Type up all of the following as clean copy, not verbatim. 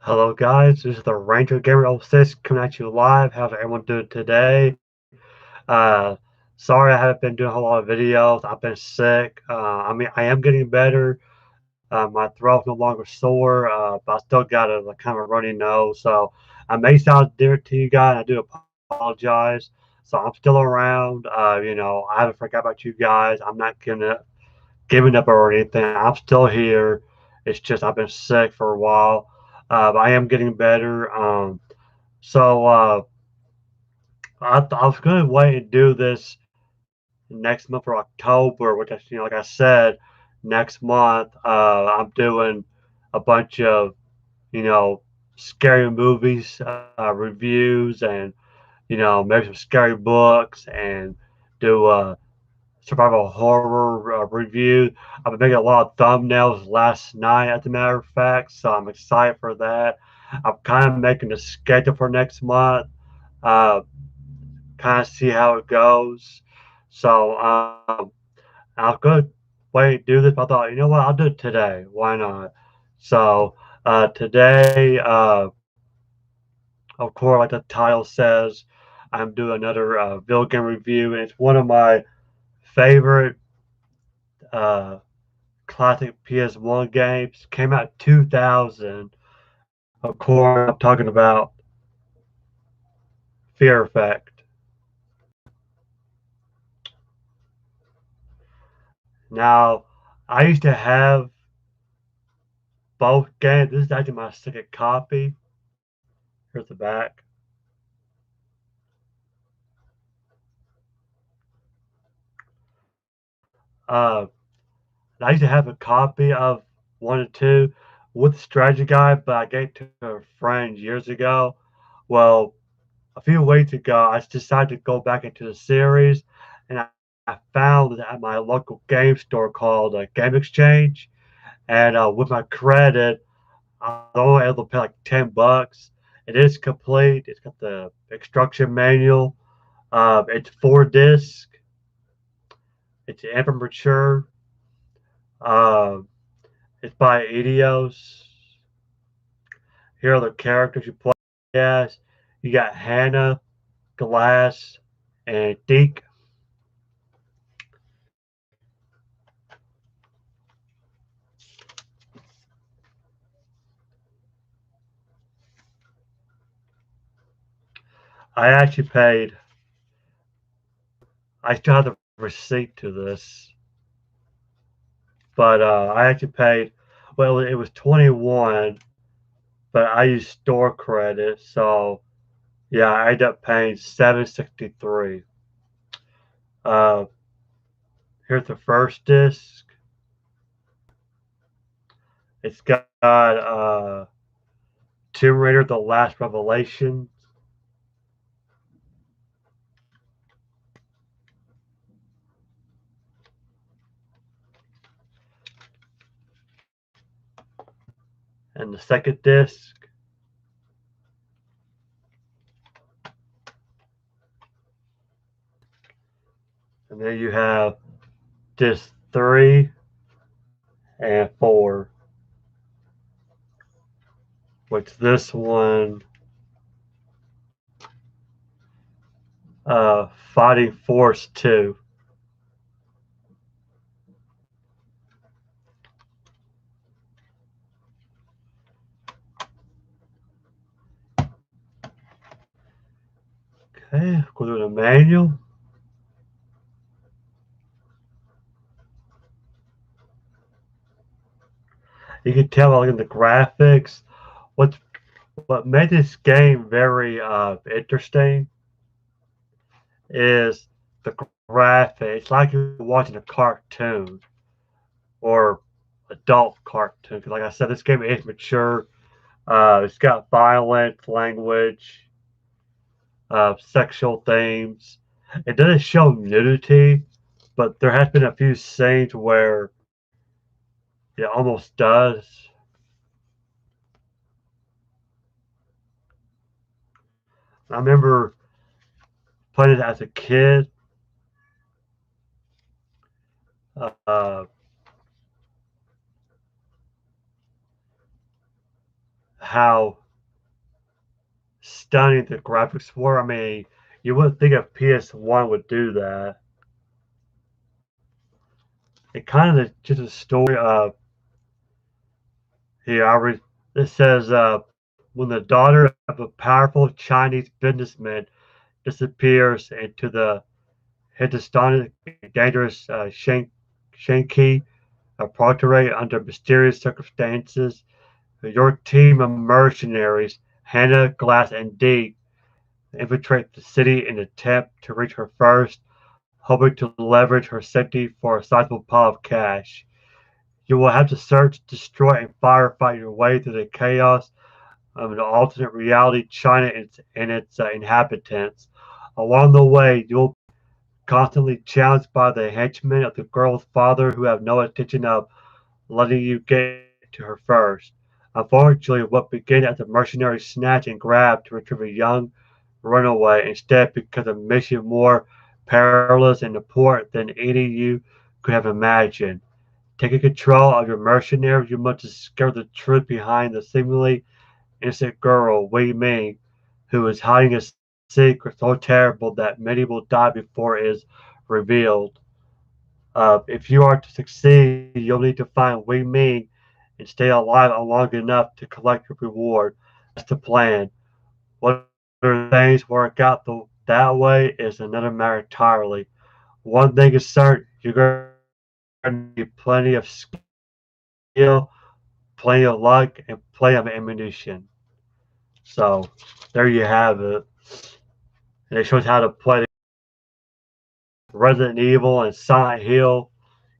Hello guys, this is the Ranger Gamer 06 coming at you live. How's everyone doing today? Uh, Sorry I haven't been doing a whole lot of videos. I've been sick. I am getting better. My throat's no longer sore, but I still got a kind of runny nose. So I may sound different to you guys. I do apologize. So I'm still around. I haven't forgot about you guys. I'm not giving up or anything. I'm still here. It's just I've been sick for a while, but I am getting better. I was going to wait and do this next month for October, which like I said, next month I'm doing a bunch of you know scary movies reviews and maybe some scary books and do survival horror review. I've been making a lot of thumbnails last night, as a matter of fact, so I'm excited for that. I'm kind of making a schedule for next month, uh, kind of see how it goes. So I was going to wait do this, but I thought, you know what, I'll do it today. Why not? So today, of course, like the title says, I'm doing another video game review, and it's one of my favorite uh, classic PS1 games. Came out 2000. Of course, I'm talking about Fear Effect. Now, I used to have both games. This is actually my second copy. Here's the back. Uh, I used to have a copy of one and two with the strategy guide, but I gave it to a friend years ago. Well, a few weeks ago, I decided to go back into the series, and I found it at my local game store called Game Exchange. And with my credit, I was only able to pay like $10. It is complete. It's got the instruction manual. It's 4 disc. It's mature. Uh, it's by Eidos. Here are the characters you play as. You got Hannah, Glass, and Deke. I actually paid. I still have the receipt to this, but I actually paid. Well, it was 21, but I used store credit, so yeah, I ended up paying 763. Uh, Here's the first disc. It's got Tomb Raider: The Last Revelation, and the second disc, and then you have disc 3 and 4, which this one, Fighting Force 2. Okay, go to the manual. You can tell like in the graphics what what made this game very interesting is the graphics. It's like you're watching a cartoon or adult cartoon. 'Cause like I said, this game is mature. It's got violent language, sexual themes. It doesn't show nudity, but there has been a few scenes where it almost does. I remember playing it as a kid. Uh, how stunning the graphics were. I mean, you wouldn't think a PS1 would do that. It kind of just a story of here. It says when the daughter of a powerful Chinese businessman disappears into the Hindustani dangerous Shanki Protege under mysterious circumstances. Your team of mercenaries, Hannah, Glass, and Deke, infiltrate the city in an attempt to reach her first, hoping to leverage her safety for a sizable pile of cash. You will have to search, destroy, and firefight your way through the chaos of an alternate reality, China and its inhabitants. Along the way, you'll constantly challenged by the henchmen of the girl's father who have no intention of letting you get to her first. Unfortunately, what began as a mercenary snatch and grab to retrieve a young runaway instead becomes a mission more perilous and important than any you could have imagined. Taking control of your mercenaries, you must discover the truth behind the seemingly innocent girl, Wei Ming, who is hiding a secret so terrible that many will die before it is revealed. If you are to succeed, you'll need to find Wei Ming and stay alive long enough to collect your reward. That's the plan. Whether things work out that way is another matter entirely. One thing is certain, you're going to need plenty of skill, plenty of luck, and plenty of ammunition. So there you have it. And it shows how to play Resident Evil and Silent Hill.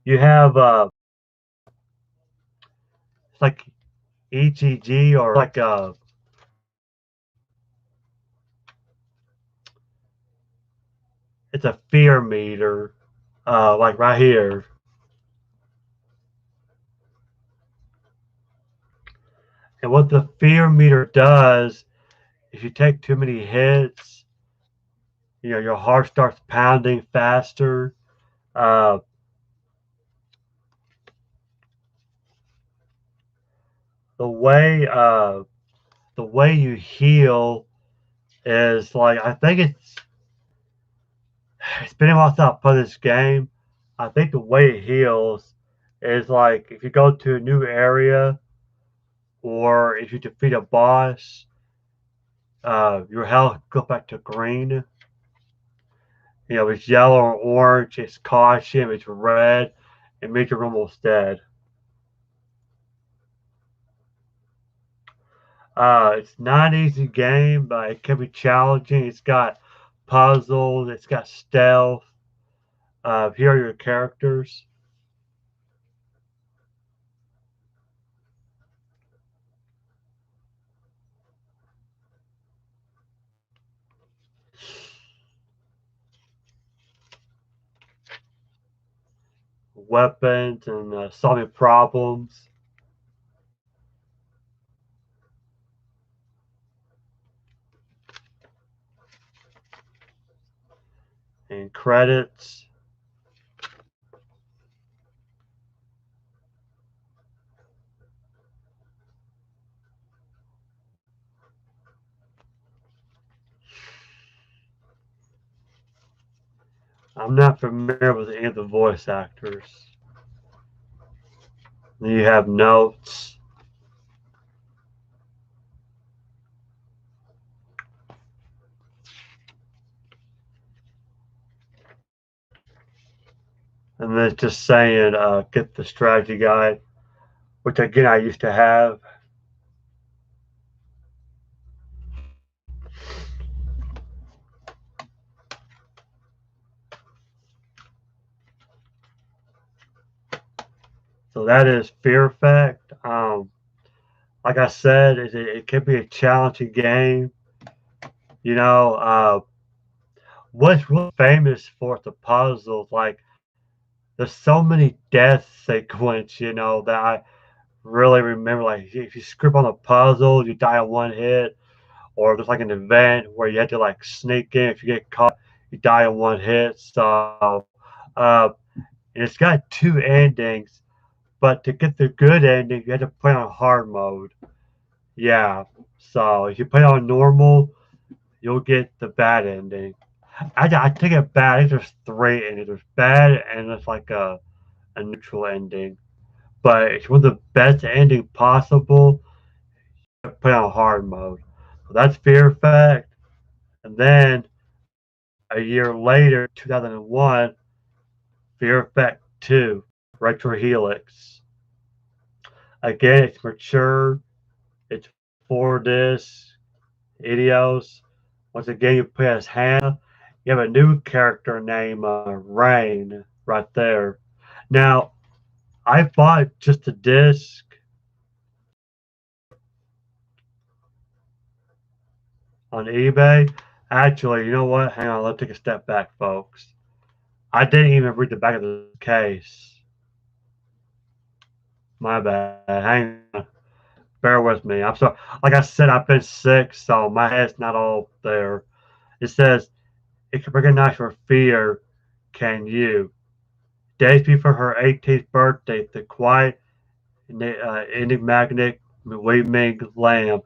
You have it's like EGG or like it's a fear meter, like right here. And what the fear meter does, if you take too many hits, your heart starts pounding faster. Uh, the way the way you heal is like I think it's been a while since I played this game. I think the way it heals is like if you go to a new area or if you defeat a boss, your health goes back to green. It's yellow or orange, it's caution, it's red, it means you're almost dead. It's not an easy game, but it can be challenging. It's got puzzles, it's got stealth. Here are your characters. Weapons and solving problems and credits. I'm not familiar with any of the voice actors. Then you have notes, and then it's just saying, get the strategy guide, which again I used to have. So that is Fear Effect. Like I said, it can be a challenging game. You know, what's really famous for the puzzles, like there's so many death sequence, that I really remember. Like if you script on a puzzle, you die in one hit, or there's like an event where you have to like sneak in. If you get caught, you die in one hit. So, uh, and it's got two endings, but to get the good ending, you have to play on hard mode. Yeah. So if you play on normal, you'll get the bad ending. I take it back. I think there's three endings. There's bad and there's like a neutral ending. But it's one of the best ending possible. Play on hard mode. So that's Fear Effect. And then a year later, 2001, Fear Effect 2, Retro Helix. Again, it's mature. It's 4 disc, Idios. Once again, you play as Hannah. You have a new character named Rain right there. Now, I bought just a disc on eBay. Actually, you know what? Hang on, let's take a step back, folks. I didn't even read the back of the case. My bad. Hang on. Bear with me. I'm sorry. Like I said, I've been sick, so my head's not all there. It says, it can recognize your fear, can you? Days before her 18th birthday, the quiet, enigmatic Wei Ming Lamb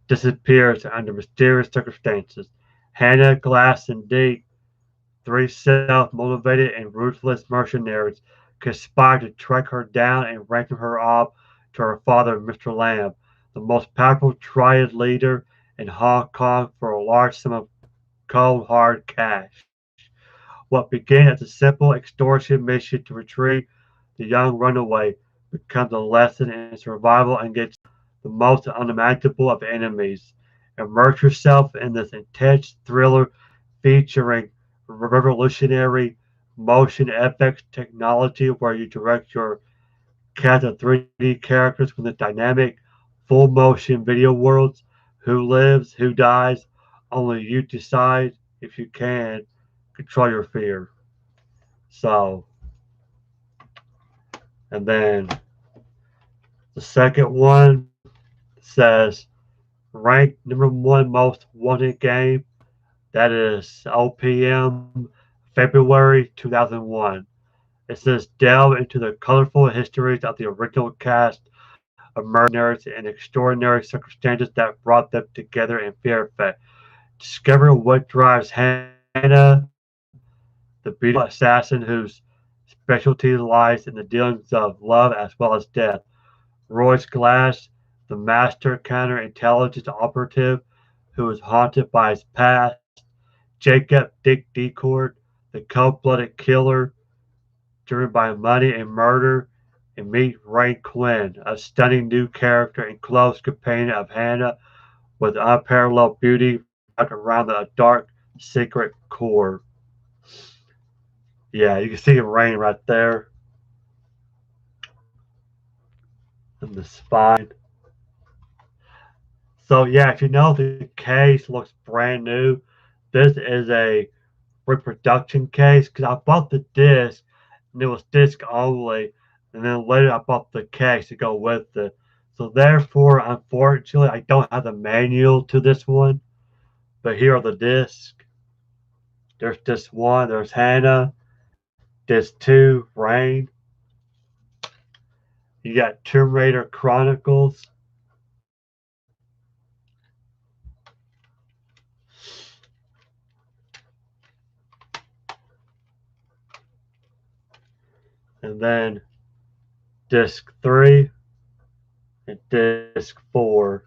disappears under mysterious circumstances. Hannah, Glass, and Deke, three self-motivated and ruthless mercenaries, conspire to track her down and ransom her off to her father, Mr. Lamb, the most powerful triad leader in Hong Kong, for a large sum of cold hard cash. What began as a simple extortion mission to retrieve the young runaway becomes a lesson in survival against the most unimaginable of enemies. Immerse yourself in this intense thriller featuring revolutionary motion FX technology where you direct your cast of 3D characters from the dynamic full motion video worlds. Who lives, who dies, only you decide. If you can, control your fear. So, and then the second one says ranked #1 most wanted game. That is OPM February 2001. It says delve into the colorful histories of the original cast of mercenaries and extraordinary circumstances that brought them together in Fear Effect. Discover what drives Hannah, the beautiful assassin whose specialty lies in the dealings of love as well as death. Royce Glass, the master counterintelligence operative who is haunted by his past. Jacob Dick Decourt, the cold-blooded killer driven by money and murder. And meet Ray Quinn, a stunning new character and close companion of Hannah with unparalleled beauty wrapped around a dark, secret core. Yeah, you can see Rain right there in the spine. So yeah, if you know the case looks brand new, this is a reproduction case because I bought the disc and it was disc only, and then later I bought the case to go with it. So therefore, unfortunately, I don't have the manual to this one, but here are the discs. There's disc one, there's Hannah, disc two, Rain. You got Tomb Raider Chronicles, and then disc three and disc four.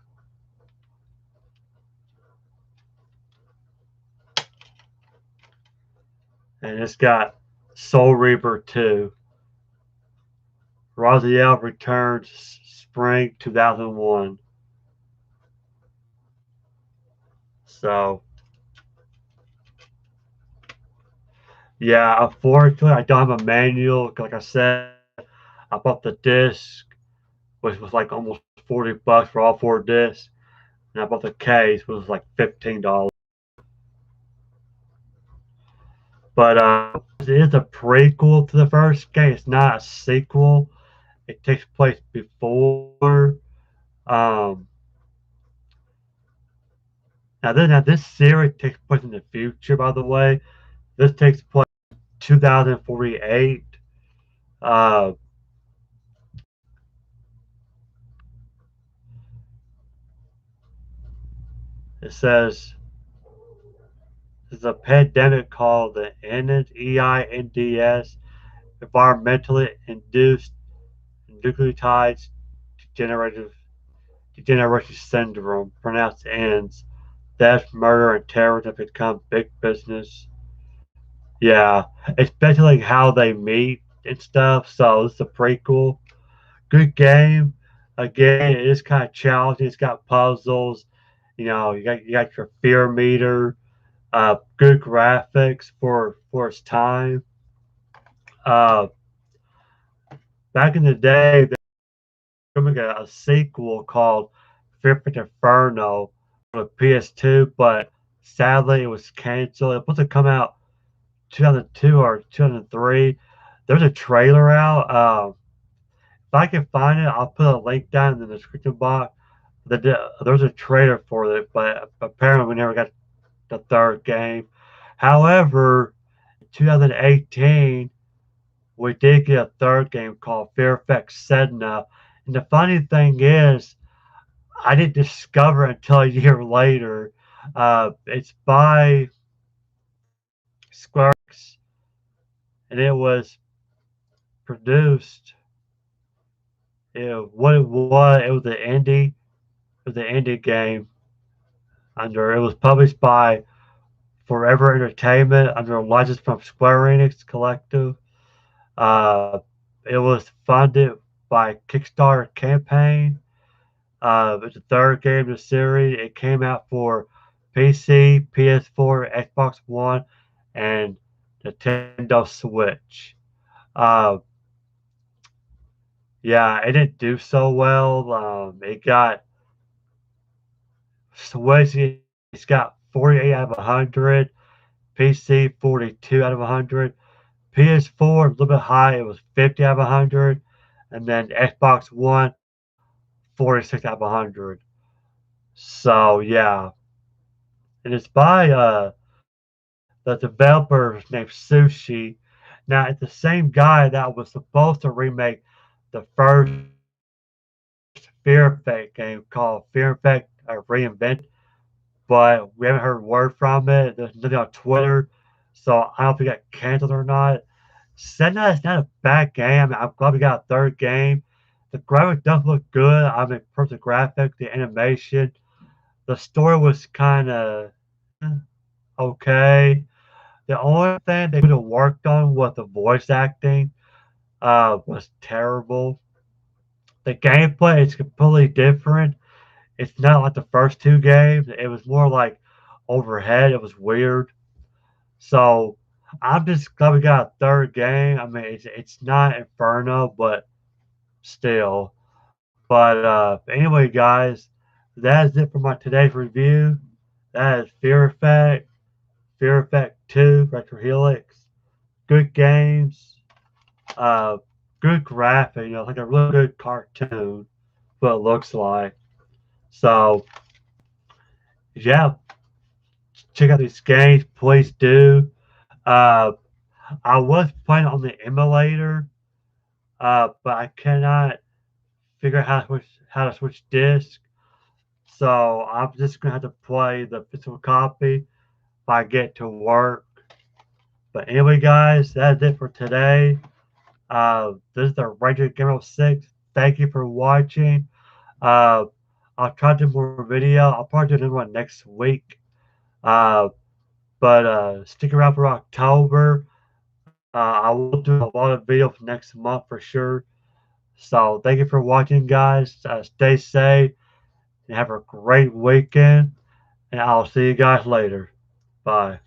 And it's got Soul Reaper 2. Raziel returns spring 2001. So, yeah, unfortunately, I don't have a manual. Like I said, I bought the disc, which was like almost $40 for all 4 discs. And I bought the case, which was like $15. But it is a prequel to the first game. It's not a sequel. It takes place before. Um, now this series takes place in the future, by the way. This takes place 2048. Uh, It says there's a pandemic called the EINDS, environmentally induced nucleotide degenerative degeneration syndrome, pronounced ENDS. Death, murder, and terrorism become big business. Yeah, it's basically how they meet and stuff. So it's a prequel. Good game. Again, it is kind of challenging. It's got puzzles. You got your fear meter. Good graphics for its time. Uh, Back in the day, they were going to make a sequel called Fifth Inferno on the PS2, but sadly it was canceled. It was supposed to come out 2002 or 2003. There's a trailer out. If I can find it, I'll put a link down in the description box. There's a trailer for it, but apparently we never got the third game. However, in 2018, we did get a third game called Fear Effect Sedna. And the funny thing is, I didn't discover it until a year later. It's by Square Enix, and it was produced. What it was an indie. It was an indie game. It was published by Forever Entertainment under a license from Square Enix Collective. Uh, it was funded by Kickstarter campaign. It's the third game in the series. It came out for PC, PS4, Xbox One, and Nintendo Switch. Uh, yeah, it didn't do so well. It got Switch. It's got 48 out of 100. PC 42 out of 100. PS4 a little bit high. It was 50 out of 100, and then Xbox One 46 out of 100. So yeah, and it's by the developer named Sushi. Now it's the same guy that was supposed to remake the first Fear Effect game called Fear Effect Reinvent, but we haven't heard word from it. There's nothing on Twitter, so I don't know if it got canceled or not. Senna is not a bad game. I'm glad we got a third game. The graphic does look good. I mean, for the graphic, the animation, the story was kind of okay. The only thing they could have worked on was the voice acting. Was terrible. The gameplay is completely different. It's not like the first two games. It was more like overhead. It was weird. So I'm just glad we got a third game. I mean, it's not Inferno, but still. But anyway, guys, that is it for my today's review. That is Fear Effect 2, Retro Helix. Good games, uh, good graphic, like a really good cartoon, what it looks like. So, yeah, check out these games, please do. Uh, I was playing on the emulator, but I cannot figure out how to switch disc. So I'm just gonna have to play the physical copy if I get to work. But anyway, guys, that's it for today. This is the Ranger Gamer 6. Thank you for watching. Uh, I'll try to do more video. I'll probably do another one next week. Uh, but stick around for October. I will do a lot of videos next month for sure. So thank you for watching, guys. Stay safe and have a great weekend. And I'll see you guys later. Bye.